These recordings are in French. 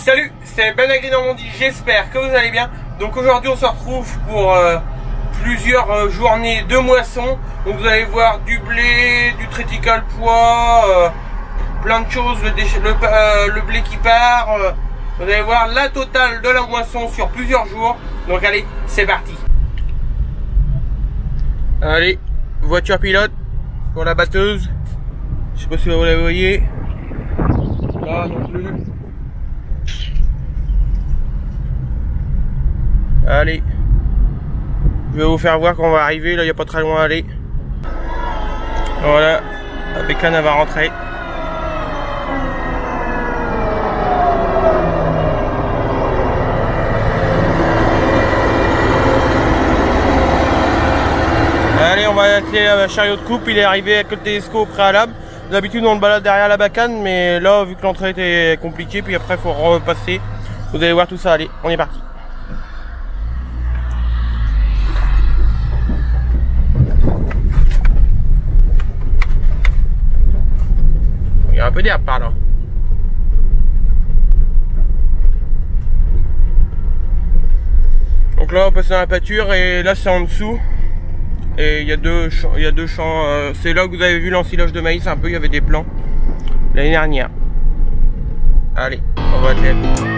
Salut, c'est Ben Agri Normandie, j'espère que vous allez bien. Donc aujourd'hui on se retrouve pour plusieurs journées de moisson. Donc vous allez voir du blé, du triticale pois, plein de choses, le blé qui part. Vous allez voir la totale de la moisson sur plusieurs jours. Donc allez, c'est parti. Allez, voiture pilote pour la batteuse. Je sais pas si vous la voyez. Là non plus. Allez, je vais vous faire voir quand on va arriver. Là, il n'y a pas très loin à aller. Voilà, la bécane elle va rentrer. Allez, on va atteler le chariot de coupe. Il est arrivé avec le télescope au préalable. D'habitude, on le balade derrière la bécane, mais là, vu que l'entrée était compliquée, puis après, il faut repasser. Vous allez voir tout ça. Allez, on est parti. Il y a un peu d'herbe par là. Donc là on passe dans la pâture et là c'est en dessous. Et il y a deux champs. C'est là que vous avez vu l'ensilage de maïs un peu, il y avait des plants l'année dernière. Allez, on va atteler la coupe.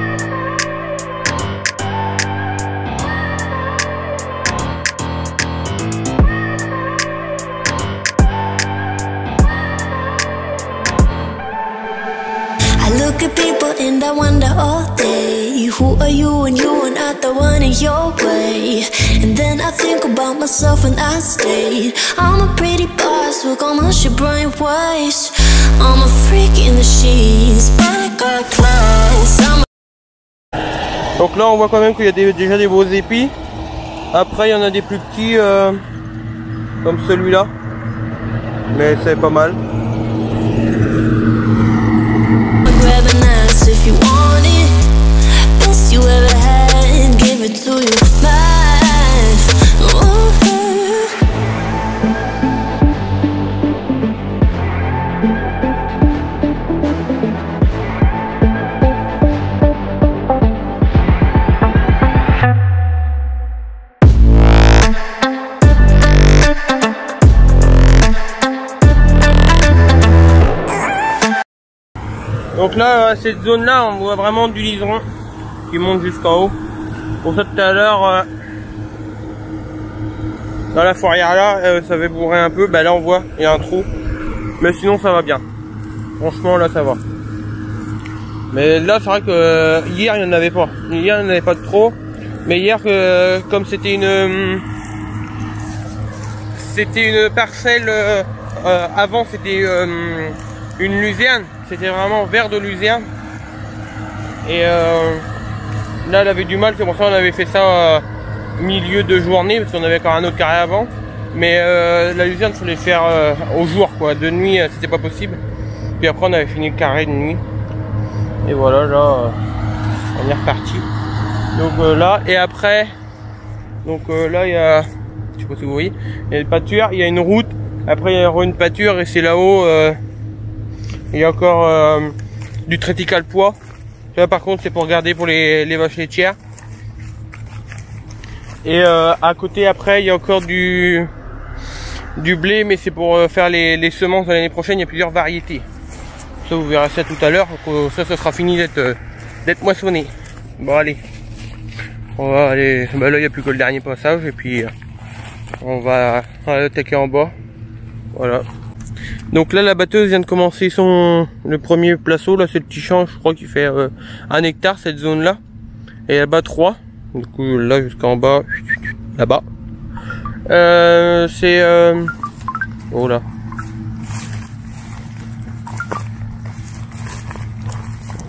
Look at people and I wonder all day, who are you and you are not the one in your way. And then I think about myself and I stayed. I'm a pretty boss with almost your brain waves. I'm a freak in the sheets, but I got class. Donc là on voit quand même qu'il y a déjà des beaux épis. Après il y en a des plus petits comme celui-là, mais c'est pas mal. If you want it, best you ever had, give it to you, man. Donc là, cette zone-là, on voit vraiment du liseron qui monte jusqu'en haut. Pour ça, tout à l'heure, dans la fourrière là, ça avait bourré un peu. Bah là, on voit, il y a un trou. Mais sinon, ça va bien. Franchement, là, ça va. Mais là, c'est vrai que hier, il n'y en avait pas. Hier, il n'y en avait pas de trop. Mais hier, comme c'était une parcelle, avant, c'était une luzerne. C'était vraiment vert de luzerne. Et là elle avait du mal, c'est pour ça qu'on avait fait ça milieu de journée, parce qu'on avait encore un autre carré avant. Mais la luzerne il fallait faire au jour quoi, de nuit c'était pas possible. Puis après on avait fini le carré de nuit. Et voilà, là on est reparti. Donc là, et après, donc là il y a, je sais pas si vous voyez, il y a une pâture, il y a une route. Après il y a une pâture et c'est là-haut. Il y a encore du triticale pois. Là par contre c'est pour garder pour les vaches laitières. Et à côté après il y a encore du blé, mais c'est pour faire les semences de l'année prochaine. Il y a plusieurs variétés. Ça vous verrez ça tout à l'heure. Ça sera fini d'être moissonné. Bon allez. On va aller. Bah, là il n'y a plus que le dernier passage et puis on va attaquer en bas. Voilà. Donc là la batteuse vient de commencer le premier placeau. Là c'est le petit champ, je crois qu'il fait 1 hectare cette zone là. Et elle bat 3. Du coup là jusqu'en bas, là-bas. C'est oh là.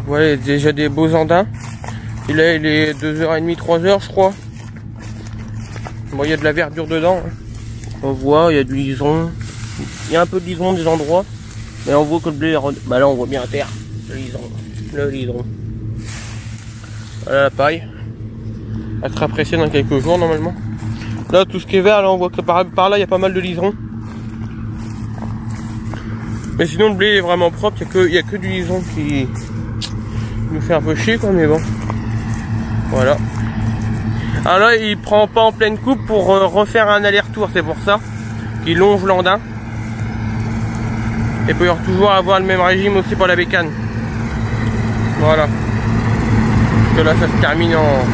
Ouais, il y a déjà des beaux andins. Et là il est 2h30, 3h je crois. Bon, il y a de la verdure dedans. On voit, il y a du liseron. Il y a un peu de liseron des endroits, mais on voit que le blé, bah là on voit bien à terre, le liseron. Voilà la paille. Elle sera pressée dans quelques jours normalement. Là tout ce qui est vert, là on voit que par là il y a pas mal de liseron. Mais sinon le blé est vraiment propre, il y a que du liseron Il nous fait un peu chier quoi, mais bon. Voilà. Alors là, il prend pas en pleine coupe pour refaire un aller-retour, c'est pour ça qu'il longe l'andin. Et pour toujours avoir le même régime aussi pour la bécane. Voilà. Parce que là, ça se termine en...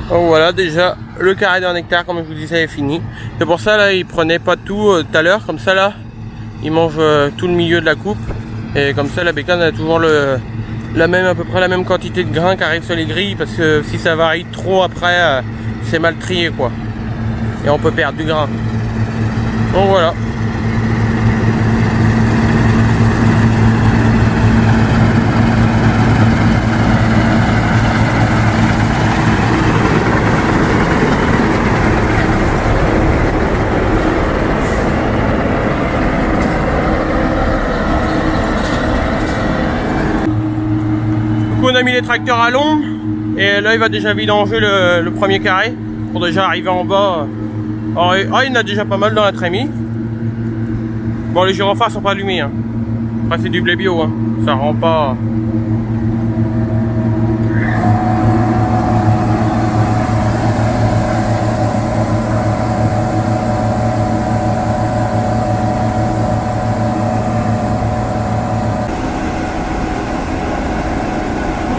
Donc voilà, déjà le carré d'un hectare, comme je vous disais, est fini. C'est pour ça là, il prenait pas tout tout à l'heure, comme ça là, il mange tout le milieu de la coupe. Et comme ça, la bécane a toujours à peu près la même quantité de grains qui arrive sur les grilles, parce que si ça varie trop après, c'est mal trié quoi. Et on peut perdre du grain. Donc voilà. On a mis les tracteurs à l'ombre et là il va déjà vidanger le premier carré pour déjà arriver en bas. Alors, il y en a déjà pas mal dans la trémie. Bon, les gyrophares sont pas allumés hein. Après c'est du blé bio hein. Ça rend pas.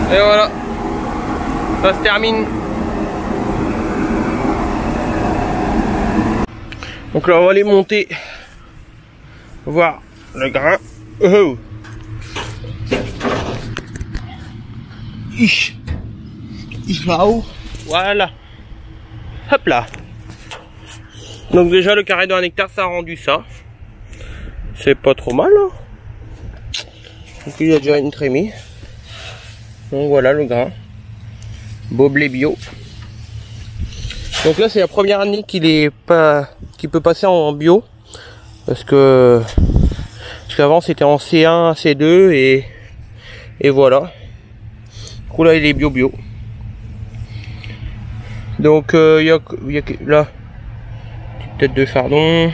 Et voilà, ça se termine. Donc là on va aller monter, voir le grain. Oh. Ich là-haut. Voilà. Hop là. Donc déjà le carré d'un hectare ça a rendu ça. C'est pas trop mal hein. Donc il y a déjà une trémie. Donc voilà le grain, beau blé bio. Donc là c'est la première année qu'il peut passer en bio, parce qu'avant c'était en C1, C2 et voilà. Du coup là il est bio. Donc il y a là petite tête de chardon,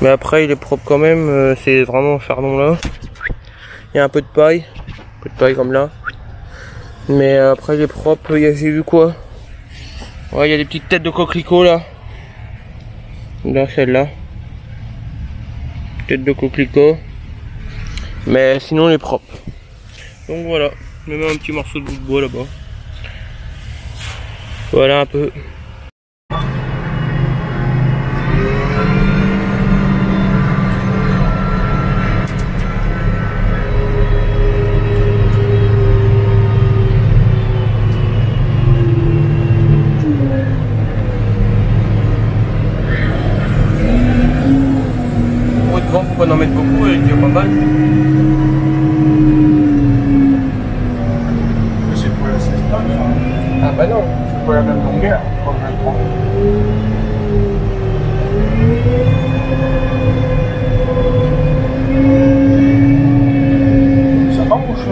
mais après il est propre quand même. C'est vraiment chardon là. Il y a un peu de paille. Comme là, mais après il est propre. J'ai vu quoi, ouais, il y a des petites têtes de coquelicot là, celle-là, tête de coquelicot, mais sinon il est propre. Donc voilà, même un petit morceau de bout de bois là-bas. Voilà un peu. Faut pas en mettre beaucoup, il tire pas mal. C'est pour la 16 tonnes. Ah bah non, C'est pour la même longueur, comme le 30. Ça marche.